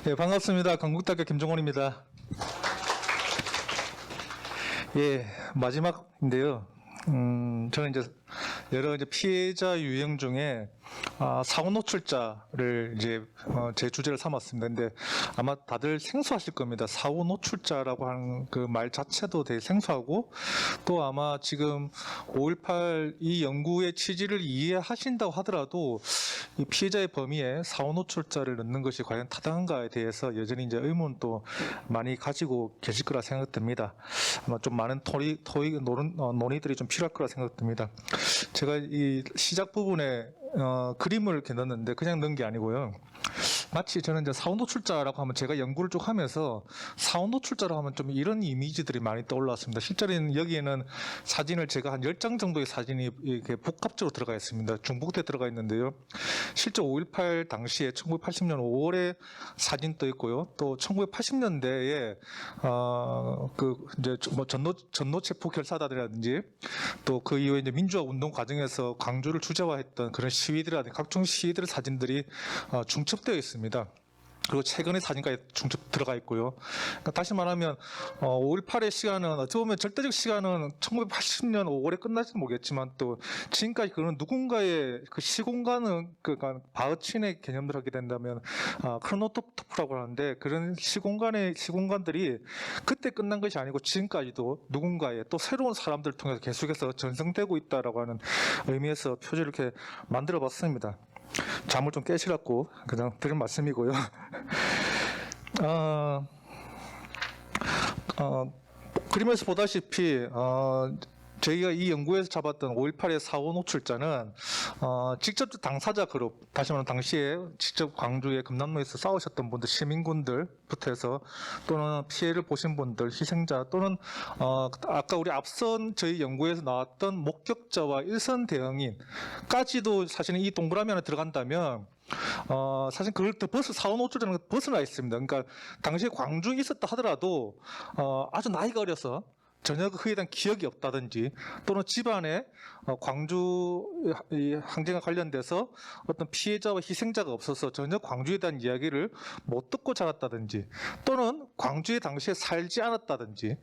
예, 반갑습니다. 건국대학교 김종원입니다. 예, 마지막인데요. 저는 이제 여러 피해자 유형 중에 사후 노출자를 이제 제 주제를 삼았습니다. 근데 아마 다들 생소하실 겁니다. 사후 노출자라고 하는 그 말 자체도 되게 생소하고, 또 아마 지금 5.18 이 연구의 취지를 이해하신다고 하더라도 이 피해자의 범위에 사후 노출자를 넣는 것이 과연 타당한가에 대해서 여전히 이제 의문도 많이 가지고 계실 거라 생각됩니다. 아마 좀 많은 논의들이 좀 필요할 거라 생각됩니다. 제가 이 시작 부분에 그림을 이렇게 넣었는데 그냥 넣은 게 아니고요. 마치 저는 이제 사후 노출자라고 하면 제가 연구를 쭉 하면서 사후 노출자라고 하면 좀 이런 이미지들이 많이 떠올랐습니다. 실제로는 여기에는 사진을 제가 한 10장 정도의 사진이 이렇게 복합적으로 들어가 있습니다. 중복돼 들어가 있는데요. 실제 5.18 당시에 1980년 5월에 사진도 있고요. 또 1980년대에 그 이제 뭐 전노체포 결사단이라든지 또 그 이후에 이제 민주화 운동 과정에서 광주를 주재화했던 그런 시위들이라든지 각종 시위들의 사진들이 중첩되어 있습니다. 그리고 최근의 사진까지 중첩 들어가 있고요. 그러니까 다시 말하면 5.18의 시간은 어떻게 보면 절대적 시간은 1980년 5월에 끝날지는 모르겠지만 또 지금까지 그런 누군가의 그 시공간은 그러니까 바흐친의 개념을 하게 된다면 크로노토프라고 하는데 그런 시공간들이 그때 끝난 것이 아니고 지금까지도 누군가의 또 새로운 사람들을 통해서 계속해서 전승되고 있다라고 하는 의미에서 표지를 이렇게 만들어 봤습니다. 잠을 좀 깨시라고 그냥 드린 말씀이고요. 그림에서 보다시피 저희가 이 연구에서 잡았던 5.18의 사후 노출자는 직접 당사자 그룹, 다시 말하면 당시에 직접 광주의 금남로에서 싸우셨던 분들, 시민군들부터 해서 또는 피해를 보신 분들, 희생자 또는 아까 우리 앞선 저희 연구에서 나왔던 목격자와 일선 대응인까지도 사실은 이 동그라미 안에 들어간다면 사실 그걸 사후 노출자는 벗어나 있습니다. 그러니까 당시에 광주에 있었다 하더라도 아주 나이가 어려서 전혀 그에 대한 기억이 없다든지 또는 집안에 광주 항쟁과 관련돼서 어떤 피해자와 희생자가 없어서 전혀 광주에 대한 이야기를 못 듣고 자랐다든지 또는 광주에 당시에 살지 않았다든지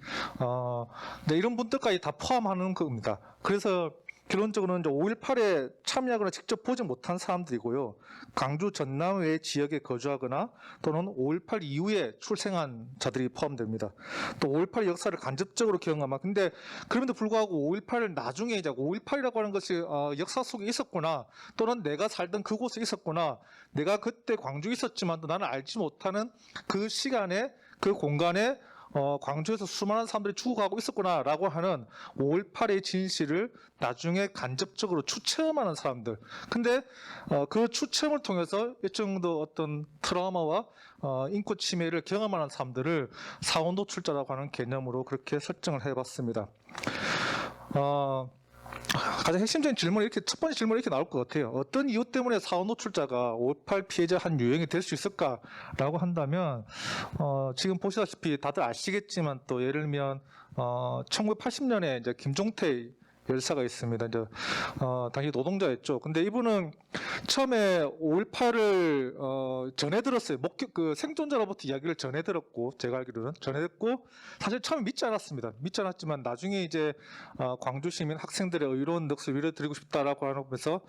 이런 분들까지 다 포함하는 겁니다. 그래서 결론적으로는 5.18에 참여하거나 직접 보지 못한 사람들이고요. 광주 전남 외 지역에 거주하거나 또는 5.18 이후에 출생한 자들이 포함됩니다. 또 5.18 역사를 간접적으로 경험한. 근데 그럼에도 불구하고 5.18을 나중에 이제 5.18이라고 하는 것이 역사 속에 있었구나. 또는 내가 살던 그곳에 있었구나. 내가 그때 광주에 있었지만 나는 알지 못하는 그 시간에 그 공간에 광주에서 수많은 사람들이 죽어가고 있었구나라고 하는 5.18의 진실을 나중에 간접적으로 추체험하는 사람들. 근데 그 추체험을 통해서 일정도 어떤 트라우마와 인권 침해를 경험하는 사람들을 사후 노출자라고 하는 개념으로 그렇게 설정을 해봤습니다. 가장 핵심적인 질문이 첫 번째 질문이 이렇게 나올 것 같아요. 어떤 이유 때문에 사후 노출자가 5.18 피해자 한 유형이 될 수 있을까라고 한다면, 지금 보시다시피 다들 아시겠지만 또 예를 들면, 1980년에 이제 김종태 열사가 있습니다. 이제, 당시 노동자였죠. 근데 이분은 처음에 5.18을, 전해 들었어요. 생존자로부터 이야기를 전해 들었고, 제가 알기로는 전해 듣고, 사실 처음에 믿지 않았습니다. 믿지 않았지만, 나중에 이제, 광주 시민 학생들의 의로운 넋을 위로드리고 싶다라고 하면서,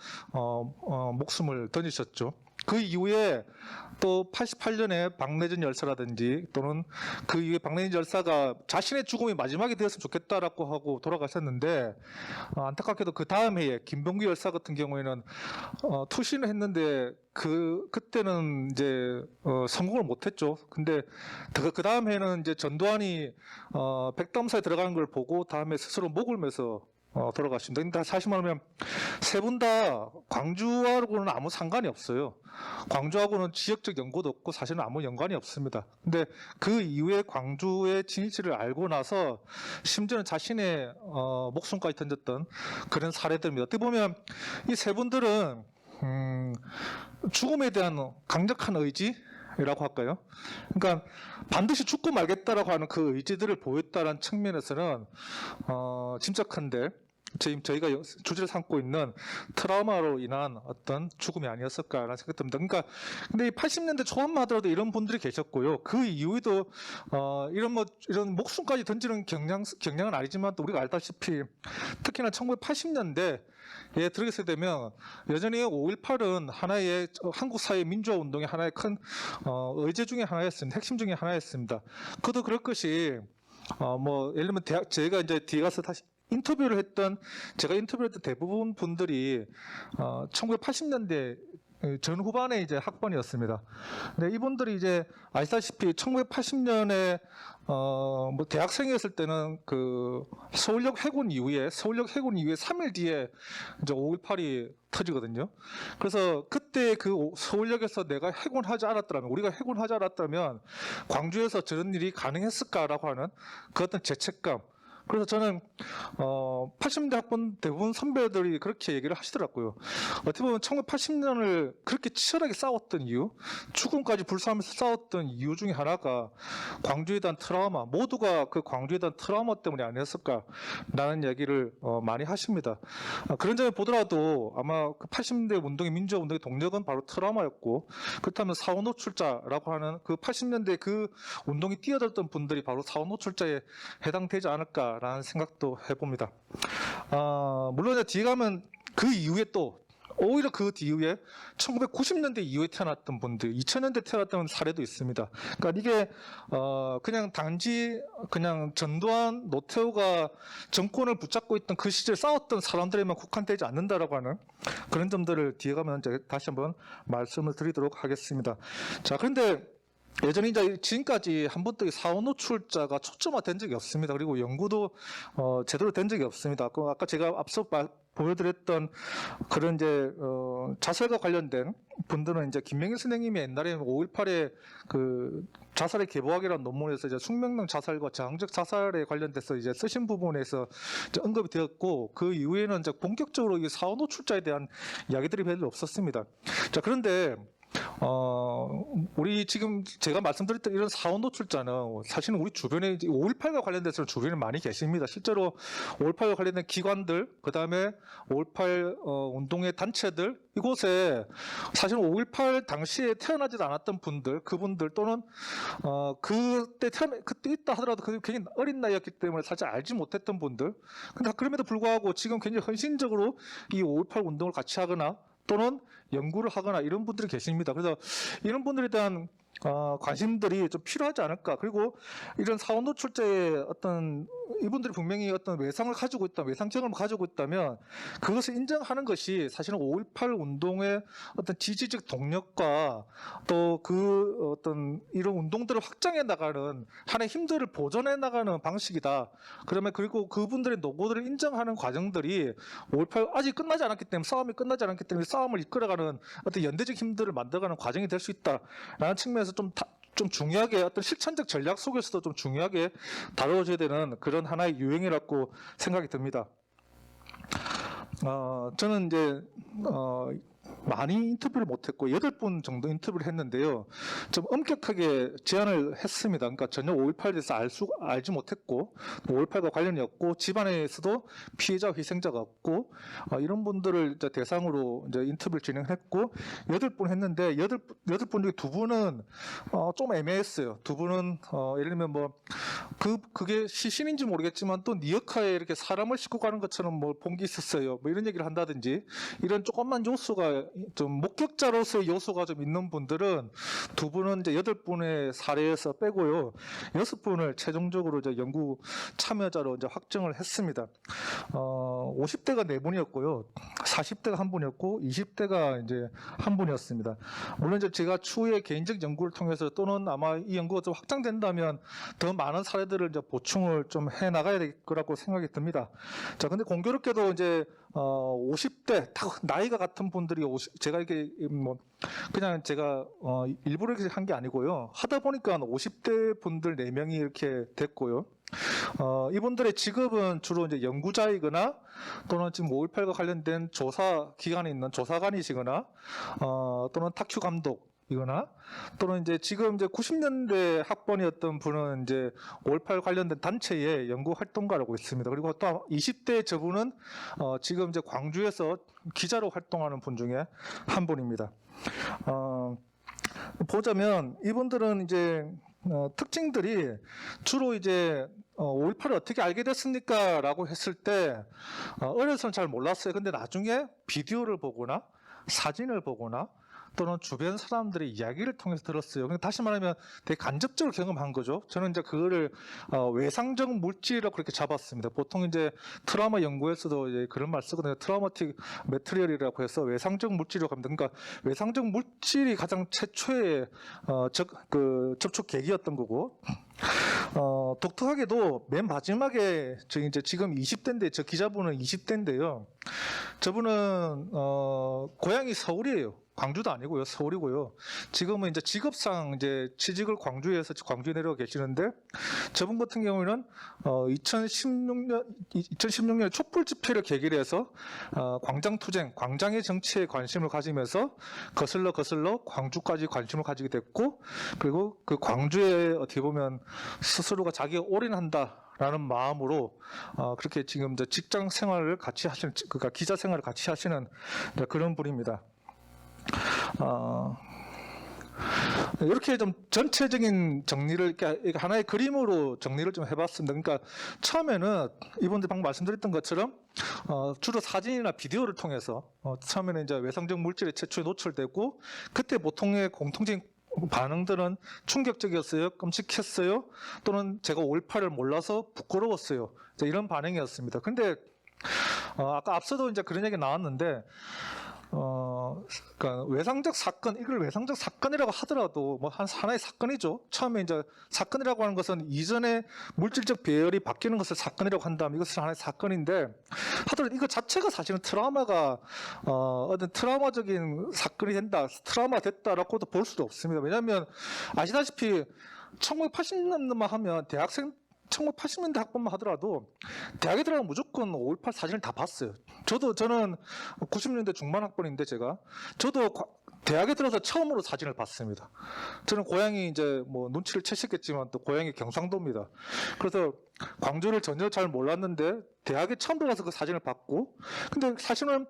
목숨을 던지셨죠. 그 이후에 또 88년에 박내전 열사라든지 또는 그 이후에 박내전 열사가 자신의 죽음이 마지막이 되었으면 좋겠다라고 하고 돌아가셨는데 안타깝게도 그 다음 해에 김병규 열사 같은 경우에는 투신을 했는데 그때는 이제 성공을 못했죠. 근데 그 다음 해에는 이제 전두환이 백담사에 들어가는 걸 보고 다음에 스스로 목을 매서 돌아가십니다. 근데 사실 말하면 세 분 다 광주하고는 아무 상관이 없어요. 광주하고는 지역적 연고도 없고 사실은 아무 연관이 없습니다. 근데 그 이후에 광주의 진실을 알고 나서 심지어는 자신의 목숨까지 던졌던 그런 사례들입니다. 어떻게 보면 이 세 분들은 죽음에 대한 강력한 의지 이라고 할까요? 그러니까 반드시 죽고 말겠다라고 하는 그 의지들을 보였다는 측면에서는 침착한데 저희가 주제를 삼고 있는 트라우마로 인한 어떤 죽음이 아니었을까라는 생각이 듭니다. 그러니까 근데 이 80년대 초반만 하더라도 이런 분들이 계셨고요. 그 이후에도 이런 목숨까지 던지는 경향은 아니지만 또 우리가 알다시피 특히나 1980년대 에 들어가게 되면 여전히 5.18은 하나의 한국 사회 민주화 운동의 하나의 큰 의제 중에 하나였습니다. 핵심 중에 하나였습니다. 그도 그럴 것이 예를 들면 제가 이제 뒤에 가서 다시 제가 인터뷰를 했던 대부분 분들이 1980년대 전후반에 이제 학번이었습니다. 근데 이분들이 이제 아시다시피 1980년에 대학생이었을 때는 그 서울역 해군 이후에 3일 뒤에 이제 5.18이 터지거든요. 그래서 그때 그 서울역에서 내가 우리가 해군하지 않았다면 광주에서 저런 일이 가능했을까라고 하는 그 어떤 죄책감. 그래서 저는 80년대 학번 대부분 선배들이 그렇게 얘기를 하시더라고요. 어떻게 보면 1980년을 그렇게 치열하게 싸웠던 이유, 죽음까지 불사하면서 싸웠던 이유 중에 하나가 광주에 대한 트라우마, 모두가 그 광주에 대한 트라우마 때문이 아니었을까라는 얘기를 많이 하십니다. 그런 점에 보더라도 아마 그 80년대 운동의 민주화 운동의 동력은 바로 트라우마였고, 그렇다면 사후 노출자라고 하는 그 80년대 그 운동이 뛰어들었던 분들이 바로 사후 노출자에 해당되지 않을까 라는 생각도 해봅니다. 물론 뒤에 가면 그 이후에 또 오히려 그 뒤에 1990년대 이후에 태어났던 분들, 2000년대 태어났던 사례도 있습니다. 그러니까 이게 그냥 전두환, 노태우가 정권을 붙잡고 있던 그 시절 싸웠던 사람들에만 국한되지 않는다라고 하는 그런 점들을 뒤에 가면 이제 다시 한번 말씀을 드리도록 하겠습니다. 자, 그런데 여전히 이제 지금까지 한 번도 사후 노출자가 초점화된 적이 없습니다. 그리고 연구도 제대로 된 적이 없습니다. 아까 제가 앞서 보여드렸던 그런 이제 자살과 관련된 분들은 이제 김명일 선생님이 옛날에 5.18에 그 자살의 계보학이라는 논문에서 이제 숙명령 자살과 저항적 자살에 관련돼서 이제 쓰신 부분에서 이제 언급이 되었고, 그 이후에는 이제 본격적으로 이 사후 노출자에 대한 이야기들이 별로 없었습니다. 자, 그런데 우리 지금 제가 말씀드렸던 이런 사후 노출자는 사실은 우리 주변에 5.18과 관련돼서는 주변에 많이 계십니다. 실제로 5.18과 관련된 기관들, 그 다음에 5.18 운동의 단체들, 이곳에 사실은 5.18 당시에 태어나지도 않았던 분들, 그분들 또는 그때 있다 하더라도 굉장히 어린 나이였기 때문에 사실 알지 못했던 분들, 근데 그럼에도 불구하고 지금 굉장히 헌신적으로 이 5.18 운동을 같이 하거나 또는 연구를 하거나 이런 분들이 계십니다. 그래서 이런 분들에 대한 관심들이 좀 필요하지 않을까. 그리고 이런 사후 노출자의 이분들이 분명히 어떤 외상을 가지고 있다, 외상 경험을 가지고 있다면 그것을 인정하는 것이 사실은 5.18 운동의 어떤 지지적 동력과 또 그 어떤 이런 운동들을 확장해 나가는 하나의 힘들을 보존해 나가는 방식이다. 그러면 그리고 그분들의 노고들을 인정하는 과정들이 5.18 아직 끝나지 않았기 때문에, 싸움이 끝나지 않았기 때문에 싸움을 이끌어가는 어떤 연대적 힘들을 만들어가는 과정이 될 수 있다라는 측면에서 좀 중요하게 어떤 실천적 전략 속에서도 좀 중요하게 다뤄져야 되는 그런 하나의 유행이라고 생각이 듭니다. 저는 이제 많이 인터뷰를 못했고 8분 정도 인터뷰를 했는데요. 좀 엄격하게 제안을 했습니다. 그러니까 전혀 5.18에 대해서 알지 못했고 5.18과 관련이 없고 집안에서도 피해자 희생자가 없고 이런 분들을 이제 대상으로 이제 인터뷰를 진행했고 8분 했는데 8분 중에 2분은 좀 애매했어요. 2분은 예를 들면 그게 시신인지 모르겠지만 또 니 역할에 이렇게 사람을 싣고 가는 것처럼 본 게 있었어요. 이런 얘기를 한다든지 이런 조금만 요소가 좀 목격자로서의 요소가 좀 있는 분들은 2분은 이제 8분의 사례에서 빼고요. 6분을 최종적으로 이제 연구 참여자로 이제 확정을 했습니다. 50대가 4분이었고요. 40대가 1분이었고 20대가 이제 1분이었습니다. 물론 이제 제가 추후에 개인적 연구를 통해서 또는 아마 이 연구가 좀 확장된다면 더 많은 사례들을 이제 보충을 좀 해 나가야 될 거라고 생각이 듭니다. 자, 근데 공교롭게도 이제 50대 딱 나이가 같은 분들이 제가 이렇게 그냥 제가 일부러 이렇게 한 게 아니고요. 하다 보니까 50대 분들 4명이 이렇게 됐고요. 이분들의 직업은 주로 이제 연구자이거나 또는 지금 5.18과 관련된 조사 기관에 있는 조사관이시거나 또는 다큐 감독 이거나 또는 이제 지금 이제 90년대 학번이었던 분은 이제 5.18 관련된 단체의 연구 활동가라고 있습니다. 그리고 또 20대 저분은 지금 이제 광주에서 기자로 활동하는 분 중에 한 분입니다. 보자면 이분들은 이제 특징들이 주로 이제 5.18을 어떻게 알게 됐습니까? 라고 했을 때 어려서는 잘 몰랐어요. 근데 나중에 비디오를 보거나 사진을 보거나 또는 주변 사람들의 이야기를 통해서 들었어요. 근데 다시 말하면 되게 간접적으로 경험한 거죠. 저는 이제 그거를 외상적 물질이라고 그렇게 잡았습니다. 보통 이제 트라우마 연구에서도 이제 그런 말 쓰거든요. 트라우마틱 매트리얼이라고 해서 외상적 물질이라고 합니다. 그러니까 외상적 물질이 가장 최초의 접촉 계기였던 거고. 독특하게도 맨 마지막에 저 이제 지금 20대인데 저 기자분은 20대인데요. 저분은 고향이 서울이에요. 광주도 아니고요, 서울이고요. 지금은 이제 직업상 이제 취직을 광주에서 광주에 내려가 계시는데 저분 같은 경우에는 2016년 촛불 집회를 계기로 해서 광장투쟁, 광장의 정치에 관심을 가지면서 거슬러 광주까지 관심을 가지게 됐고 그리고 그 광주에 어떻게 보면 스스로가 자기가 올인한다라는 마음으로 그렇게 지금 이제 직장 생활을 같이 하시는, 그러니까 기자 생활을 같이 하시는 그런 분입니다. 이렇게 좀 전체적인 정리를 이렇게 하나의 그림으로 정리를 좀 해봤습니다. 그러니까 처음에는 이분들 방금 말씀드렸던 것처럼 주로 사진이나 비디오를 통해서 처음에는 이제 외상적 물질에 최초에 노출되고 그때 보통의 공통적인 반응들은 충격적이었어요, 끔찍했어요, 또는 제가 5.18을 몰라서 부끄러웠어요. 이런 반응이었습니다. 근데 아까 앞서도 이제 그런 얘기 나왔는데. 그러니까 외상적 사건, 이걸 외상적 사건이라고 하더라도 뭐 하나의 사건이죠. 처음에 이제 사건이라고 하는 것은 이전에 물질적 배열이 바뀌는 것을 사건이라고 한다면 이것은 하나의 사건인데 하더라도 이거 자체가 사실은 트라우마가 어떤 트라우마적인 사건이 된다, 트라우마 됐다라고도 볼 수도 없습니다. 왜냐하면 아시다시피 1980년대만 하면 대학생 1980년대 학번만 하더라도 대학에 들어가면 무조건 5.18 사진을 다 봤어요. 저는 90년대 중반 학번인데 저도 대학에 들어서 처음으로 사진을 봤습니다. 저는 고향이 이제 뭐 눈치를 채셨겠지만 또 고향이 경상도입니다. 그래서 광주를 전혀 잘 몰랐는데 대학에 처음 들어가서 그 사진을 봤고, 근데 사실은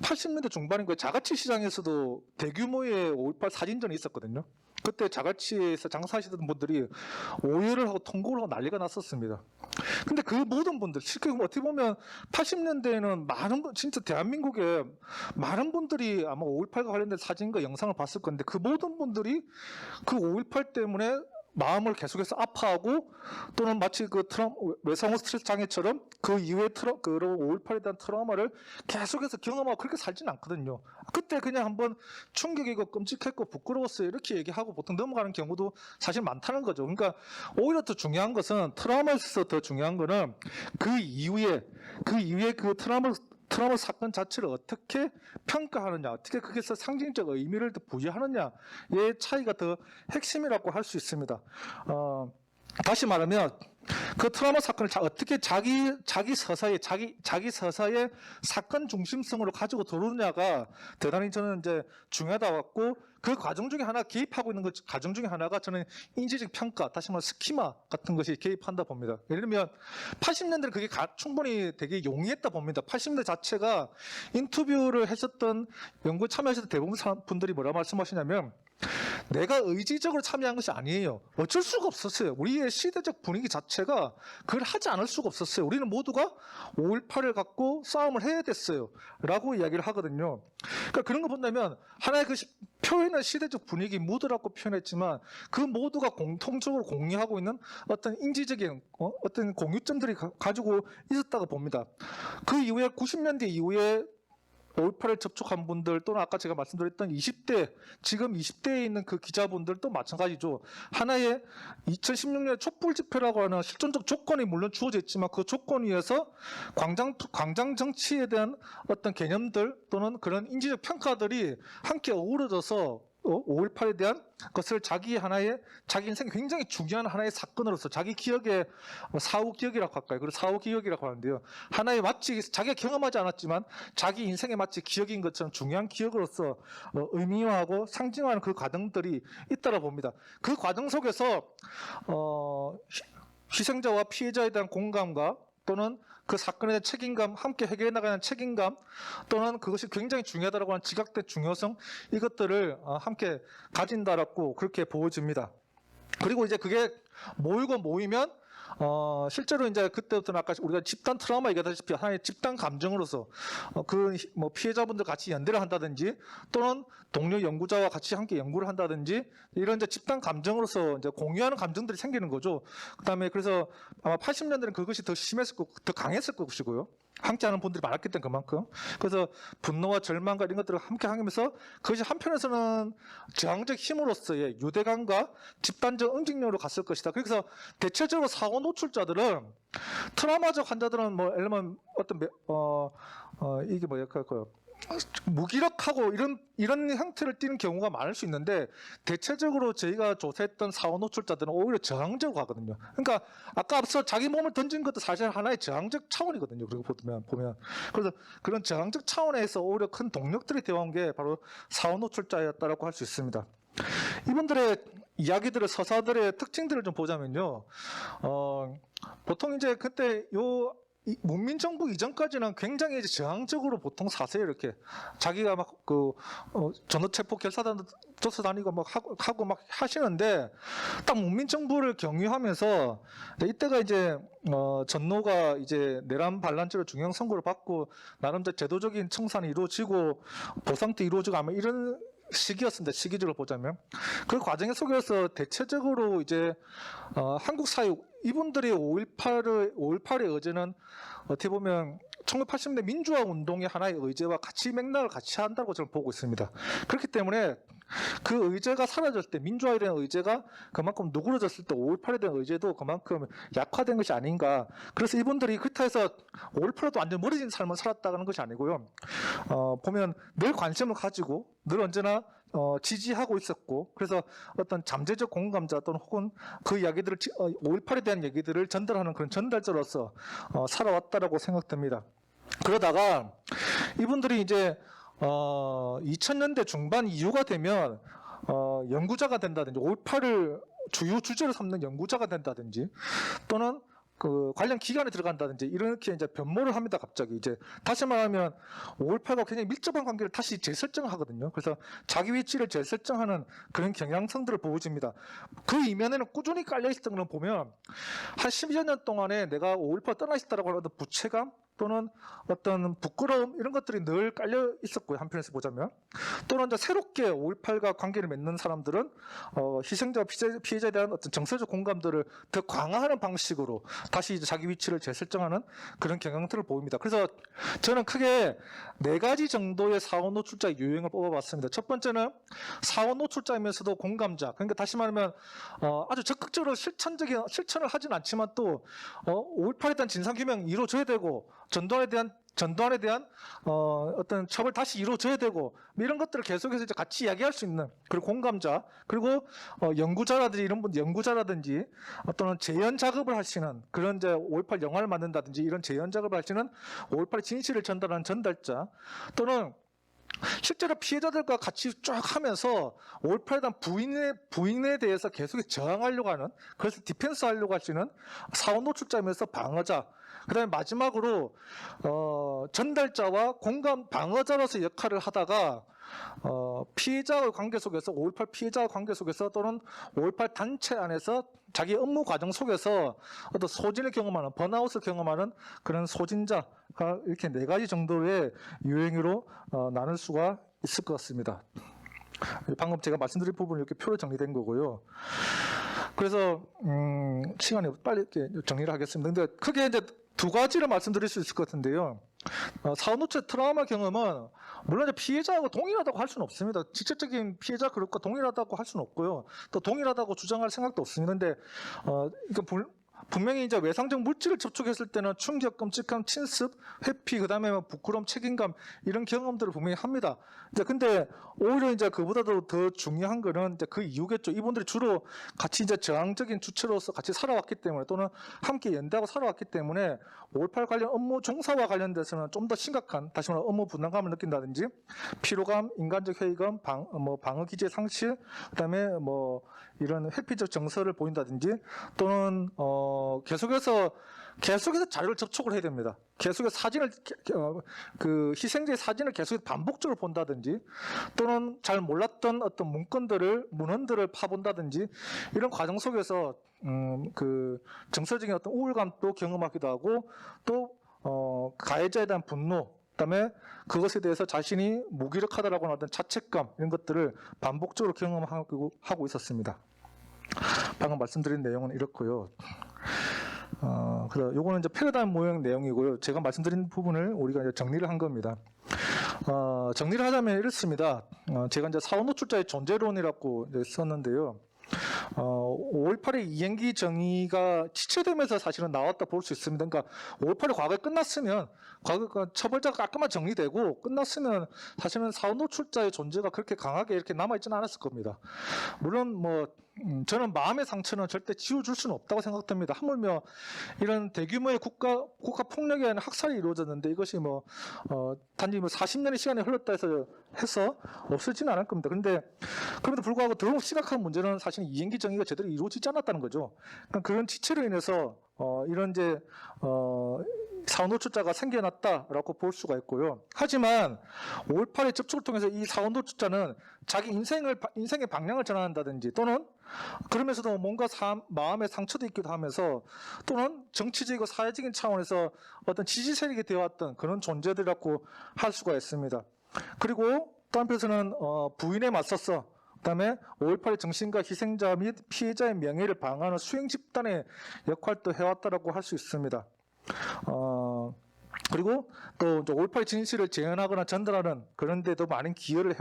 80년대 중반인 거예요. 자가치 시장에서도 대규모의 5.18 사진전이 있었거든요. 그때 자가치에서 장사하시던 분들이 오해를 하고 통보를 하고 난리가 났었습니다. 근데 그 모든 분들, 실제 어떻게 보면 80년대에는 진짜 대한민국에 많은 분들이 아마 5.18과 관련된 사진과 영상을 봤을 건데 그 모든 분들이 그 5.18 때문에 마음을 계속해서 아파하고 또는 마치 그 외상후 스트레스 장애처럼 그 이후에 5.18에 대한 트라우마를 계속해서 경험하고 그렇게 살지는 않거든요. 그때 그냥 한번 충격이고 끔찍했고 부끄러웠어요 이렇게 얘기하고 보통 넘어가는 경우도 사실 많다는 거죠. 그러니까 오히려 더 중요한 것은 트라우마에서 더 중요한 거는 그 이후에 그 트라우마 사건 자체를 어떻게 평가하느냐, 어떻게 거기서 상징적 의미를 더 부여하느냐의 차이가 더 핵심이라고 할 수 있습니다. 다시 말하면 그 트라우마 사건을 어떻게 자기 서사의 사건 중심성으로 가지고 들어오느냐가 대단히 저는 이제 중요하다고 봤고, 그 과정 중에 하나 개입하고 있는 과정 중에 하나가 저는 인지적 평가, 다시 말해 스키마 같은 것이 개입한다 봅니다. 예를 들면 80년대는 그게 충분히 되게 용이했다 봅니다. 80년대 자체가 인터뷰를 했었던 연구에 참여하셨던 대부분 분들이 뭐라 말씀하시냐면 내가 의지적으로 참여한 것이 아니에요. 어쩔 수가 없었어요. 우리의 시대적 분위기 자체가 그걸 하지 않을 수가 없었어요. 우리는 모두가 5.18을 갖고 싸움을 해야 됐어요 라고 이야기를 하거든요. 그러니까 그런 거 본다면 하나의 그 표현은 시대적 분위기, 무드라고 표현했지만 그 모두가 공통적으로 공유하고 있는 어떤 인지적인 어떤 공유점들이 가지고 있었다고 봅니다. 그 이후에 90년대 이후에 5.18을 접촉한 분들 또는 아까 제가 말씀드렸던 20대, 지금 20대에 있는 그 기자분들도 마찬가지죠. 하나의 2016년 촛불 집회라고 하는 실존적 조건이 물론 주어져 있지만 그 조건 위에서 광장 정치에 대한 어떤 개념들 또는 그런 인지적 평가들이 함께 어우러져서 5.18에 대한 것을 자기 인생에 굉장히 중요한 하나의 사건으로서 자기 기억의 사후 기억이라고 할까요? 그리고 사후 기억이라고 하는데요. 하나의 마치 자기가 경험하지 않았지만 자기 인생에 마치 기억인 것처럼 중요한 기억으로서 의미화하고 상징하는 그 과정들이 있다고 봅니다. 그 과정 속에서 희생자와 피해자에 대한 공감과 또는 그 사건에 대한 책임감, 함께 해결해 나가는 책임감, 또는 그것이 굉장히 중요하다고 하는 지각된 중요성, 이것들을 함께 가진다라고 그렇게 보여집니다. 그리고 이제 그게 모이면 실제로 이제 그때부터는 아까 우리가 집단 트라우마 얘기하다시피 하나의 집단 감정으로서 피해자분들 같이 연대를 한다든지 또는 동료 연구자와 같이 함께 연구를 한다든지 이런 이제 집단 감정으로서 이제 공유하는 감정들이 생기는 거죠. 그다음에 그래서 아마 80년대는 그것이 더 심했을 거고 더 강했을 것이고요. 함께하는 분들이 많았기 때문에 그만큼. 그래서 분노와 절망과 이런 것들을 함께 하면서 그것이 한편에서는 저항적 힘으로서의 유대감과 집단적 응징력으로 갔을 것이다. 그래서 대체적으로 사고 노출자들은 트라우마적 환자들은 예를 들면 이게 뭐랄까요? 무기력하고 이런 형태를 띠는 경우가 많을 수 있는데 대체적으로 저희가 조사했던 사후 노출자들은 오히려 저항적으로 가거든요. 그러니까 아까 앞서 자기 몸을 던진 것도 사실 하나의 저항적 차원이거든요. 그리고 보면 그래서 그런 저항적 차원에서 오히려 큰 동력들이 되어온 게 바로 사후 노출자였다라고 할 수 있습니다. 이분들의 이야기들을 서사들의 특징들을 좀 보자면요. 보통 이제 그때 문민정부 이전까지는 굉장히 이제 저항적으로 보통 사세요. 이렇게 자기가 막 전후체포 결사단 조사 다니고 막 하고 막 하시는데 딱 문민정부를 경유하면서 이때가 이제 전노가 이제 내란 반란죄로 중형 선고를 받고 나름 제도적인 청산이 이루어지고 보상도 이루어지고 아마 이런 시기였습니다. 시기적으로 보자면 그 과정 속에서 대체적으로 이제 한국 사회 이분들이 5.18의 의제는 어떻게 보면 1980년대 민주화 운동의 하나의 의제와 같이 맥락을 같이 한다고 저는 보고 있습니다. 그렇기 때문에 그 의제가 사라졌을 때 민주화에 대한 의제가 그만큼 누그러졌을 때 5.18에 대한 의제도 그만큼 약화된 것이 아닌가. 그래서 이분들이 그렇다 해서 5.18에도 완전 멀어진 삶을 살았다는 것이 아니고요. 보면 늘 관심을 가지고 늘 언제나 지지하고 있었고 그래서 어떤 잠재적 공감자 또는 혹은 그 이야기들을 5.18에 대한 얘기들을 전달하는 그런 전달자로서 살아왔다라고 생각됩니다. 그러다가 이분들이 이제 2000년대 중반 이후가 되면 연구자가 된다든지 5.18을 주요 주제로 삼는 연구자가 된다든지 또는 그 관련 기관에 들어간다든지 이렇게 이제 변모를 합니다. 갑자기 이제 다시 말하면 5.18과 굉장히 밀접한 관계를 다시 재설정하거든요. 그래서 자기 위치를 재설정하는 그런 경향성들을 보여줍니다. 그 이면에는 꾸준히 깔려 있었던 걸 보면 한 10여 년 동안에 내가 5.18 떠나 있다라고 하는 부채감 또는 어떤 부끄러움 이런 것들이 늘 깔려 있었고요. 한편에서 보자면 또는 이제 새롭게 5.18과 관계를 맺는 사람들은 희생자와 피해자에 대한 어떤 정서적 공감들을 더 강화하는 방식으로 다시 이제 자기 위치를 재설정하는 그런 경향들을 보입니다. 그래서 저는 크게 4가지 정도의 사후 노출자 유형을 뽑아봤습니다. 첫 번째는 사후 노출자이면서도 공감자. 그러니까 다시 말하면 아주 적극적으로 실천을 하진 않지만 또 5.18에 대한 진상규명 이루어져야 되고 전두환에 대한 어떤 처벌 다시 이루어져야 되고 이런 것들을 계속해서 이제 같이 이야기할 수 있는 그리고 공감자 그리고 연구자라든지 이런 분 연구자라든지 또는 재현 작업을 하시는 그런 이제 5.18 영화를 만든다든지 이런 재현 작업을 하시는 5.18 진실을 전달하는 전달자 또는 실제로 피해자들과 같이 쫙 하면서 5.18에 대한 부인에 대해서 계속 저항하려고 하는 그래서 디펜스 하려고 하시는 사후 노출자이면서 방어자 그 다음에 마지막으로 전달자와 공감 방어자로서 역할을 하다가 피해자의 관계 속에서 5.18 피해자의 관계 속에서 또는 5.18 단체 안에서 자기 업무 과정 속에서 어떤 소진을 경험하는 번아웃을 경험하는 그런 소진자가 이렇게 4가지 정도의 유형으로 나눌 수가 있을 것 같습니다. 방금 제가 말씀드린 부분이 이렇게 표로 정리된 거고요. 그래서 시간이 빨리 이렇게 정리를 하겠습니다. 근데 크게 이제 2가지를 말씀드릴 수 있을 것 같은데요. 사후 노출 트라우마 경험은 물론 이제 피해자하고 동일하다고 할 수는 없습니다. 직접적인 피해자 그룹과 동일하다고 할 수는 없고요. 또 동일하다고 주장할 생각도 없습니다. 근데 분명히 이제 외상적 물질을 접촉했을 때는 충격, 끔찍함, 침습, 회피, 그다음에 뭐 부끄러움, 책임감 이런 경험들을 분명히 합니다. 이제 근데 오히려 이제 그보다도 더 중요한 거는 이제 그 이유겠죠. 이분들이 주로 같이 이제 저항적인 주체로서 같이 살아왔기 때문에 또는 함께 연대하고 살아왔기 때문에 5.18 관련 업무 종사와 관련돼서는 좀 더 심각한 다시 말해 업무 부담감을 느낀다든지 피로감, 인간적 회의감, 방어 기제 상실, 그다음에 뭐 이런 회피적 정서를 보인다든지 또는 계속해서 자료를 접촉을 해야 됩니다. 계속해서 사진을 그 희생자의 사진을 계속해서 반복적으로 본다든지 또는 잘 몰랐던 어떤 문헌들을 파본다든지 이런 과정 속에서 그 정서적인 어떤 우울감도 경험하기도 하고 또 가해자에 대한 분노, 그다음에 그것에 대해서 자신이 무기력하다라고 하는 어떤 자책감 이런 것들을 반복적으로 경험하고 있었습니다. 방금 말씀드린 내용은 이렇고요. 그래서 요거는 이제 패러다임 모형 내용이고요. 제가 말씀드린 부분을 우리가 이제 정리를 한 겁니다. 정리를 하자면 이렇습니다. 제가 이제 사후 노출자의 존재론이라고 이제 썼는데요. 5.18의 이행기 정의가 지체되면서 사실은 나왔다 볼 수 있습니다. 그러니까 5.18이 과거에 끝났으면 처벌자가 깔끔하게 정리되고 끝났으면 사실은 사후 노출자의 존재가 그렇게 강하게 이렇게 남아있지는 않았을 겁니다. 물론 뭐 저는 마음의 상처는 절대 지워줄 수는 없다고 생각됩니다. 하물며 이런 대규모의 국가 폭력에 의한 학살이 이루어졌는데 이것이 단지 40년의 시간이 흘렀다 해서 없어지는 않을 겁니다. 그런데 그럼에도 불구하고 더욱 심각한 문제는 사실 이행기 정의가 제대로 이루어지지 않았다는 거죠. 그러니까 그런 지체로 인해서 이런 이제 사후 노출자가 생겨났다라고 볼 수가 있고요. 하지만 5.18의 접촉을 통해서 이 사후 노출자는 자기 인생의 방향을 전환한다든지 또는 그러면서도 뭔가 마음의 상처도 있기도 하면서 또는 정치적이고 사회적인 차원에서 어떤 지지 세력이 되어왔던 그런 존재들이라고 할 수가 있습니다. 그리고 또 한편에서는 부인에 맞서서 그다음에 5.18의 정신과 희생자 및 피해자의 명예를 방어하는 수행 집단의 역할도 해왔다라고 할 수 있습니다. 그리고 또 5.18 진실을 재현하거나 전달하는 그런 데도 많은 기여를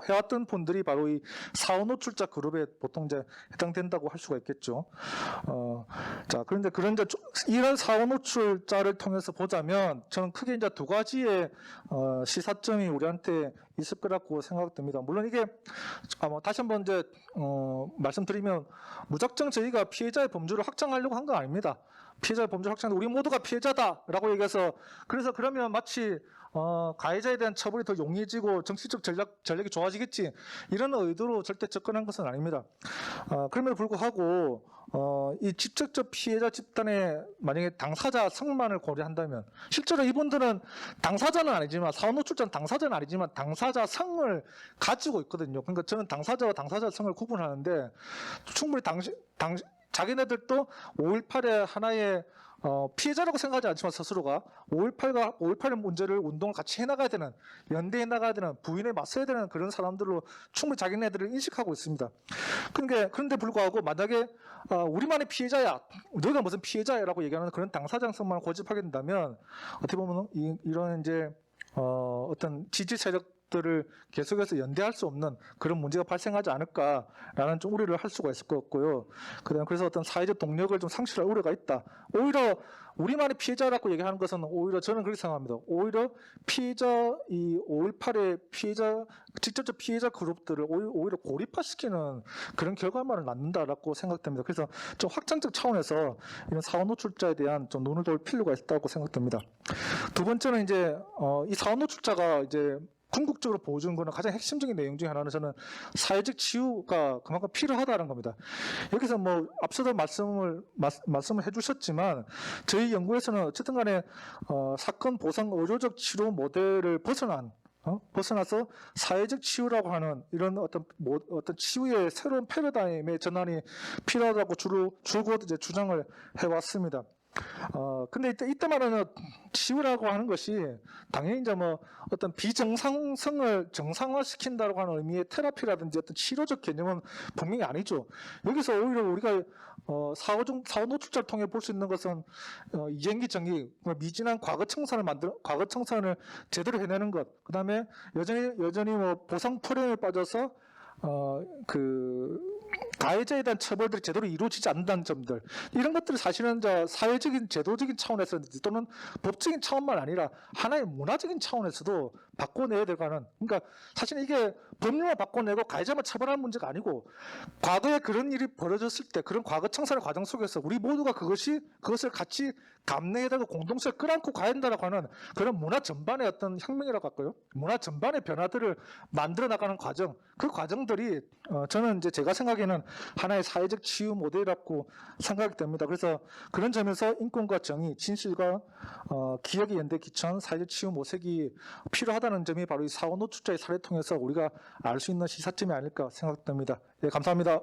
해왔던 분들이 바로 이 사후 노출자 그룹에 보통 이제 해당된다고 할 수가 있겠죠. 자, 그런데 이런 사후 노출자를 통해서 보자면 저는 크게 이제 두 가지의 시사점이 우리한테 있을 거라고 생각됩니다. 물론 이게 다시 한번 이제 말씀드리면 무작정 저희가 피해자의 범주를 확장하려고 한 건 아닙니다. 피해자의 범죄 확장, 우리 모두가 피해자다라고 얘기해서 그러면 마치 가해자에 대한 처벌이 더 용이해지고 정치적 전략이 좋아지겠지 이런 의도로 절대 접근한 것은 아닙니다. 그럼에도 불구하고 이 직접적 피해자 집단의 만약에 당사자 성만을 고려한다면 실제로 이분들은 당사자는 아니지만 사후 노출자는 당사자는 아니지만 당사자 성을 가지고 있거든요. 그러니까 저는 당사자와 당사자 성을 구분하는데 충분히 자기네들도 5.18의 하나의 피해자라고 생각하지 않지만 스스로가 5.18의 문제를 운동을 같이 해나가야 되는, 연대해 나가야 되는, 부인에 맞서야 되는 그런 사람들로 충분히 자기네들을 인식하고 있습니다. 그런데 불구하고 만약에 우리만의 피해자야, 너희가 무슨 피해자야라고 얘기하는 그런 당사자성만 고집하게 된다면 어떻게 보면 이런 이제 어떤 지지 세력들을 계속해서 연대할 수 없는 그런 문제가 발생하지 않을까라는 좀 우려를 할 수가 있을 것 같고요. 그래서 어떤 사회적 동력을 좀 상실할 우려가 있다. 오히려 우리만의 피해자라고 얘기하는 것은 오히려 저는 그렇게 생각합니다. 오히려 이 5.18의 직접적 피해자 그룹들을 오히려 고립화시키는 그런 결과만을 낳는다라고 생각됩니다. 그래서 좀 확장적 차원에서 이런 사후 노출자에 대한 좀 눈을 돌 필요가 있다고 생각됩니다. 두 번째는 이제 이 사후 노출자가 이제 궁극적으로 보여주는 것은 가장 핵심적인 내용 중에 하나는 저는 사회적 치유가 그만큼 필요하다는 겁니다. 여기서 앞서도 말씀을 해주셨지만 저희 연구에서는 어쨌든 간에 사건 보상 의료적 치료 모델을 벗어나서 사회적 치유라고 하는 이런 어떤 치유의 새로운 패러다임의 전환이 필요하다고 줄곧 이제 주장을 해왔습니다. 근데 이때 말하는 치유라고 하는 것이 당연히 이제 어떤 비정상성을 정상화시킨다고 하는 의미의 테라피라든지 어떤 치료적 개념은 분명히 아니죠. 여기서 오히려 우리가 사후 노출자를 통해 볼 수 있는 것은 이행기 정의, 미진한 과거 청산을 제대로 해내는 것, 그 다음에 여전히 보상 프레임에 빠져서 가해자에 대한 처벌들이 제대로 이루어지지 않는다는 점들, 이런 것들이 사실은 이제 사회적인 제도적인 차원에서 또는 법적인 차원만 아니라 하나의 문화적인 차원에서도 바꿔내야 되가는, 그러니까 사실 이게 법률만 바꿔내고 가해자만 처벌하는 문제가 아니고, 과거에 그런 일이 벌어졌을 때 그런 과거 청산의 과정 속에서 우리 모두가 그것을 같이 감내해야 되고 공동체를 끌어안고 가야 된다고 하는 그런 문화 전반의 어떤 혁명이라고 할까요? 문화 전반의 변화들을 만들어 나가는 과정, 그 과정들이 저는 이제 제가 생각에는 하나의 사회적 치유 모델이라고 생각이 됩니다. 그래서 그런 점에서 인권과 정의, 진실과 기억의 연대 기천, 사회적 치유 모색이 필요하다는 점이 바로 이 4.5 노출자의 사례를 통해서 우리가 알 수 있는 시사점이 아닐까 생각됩니다. 네, 감사합니다.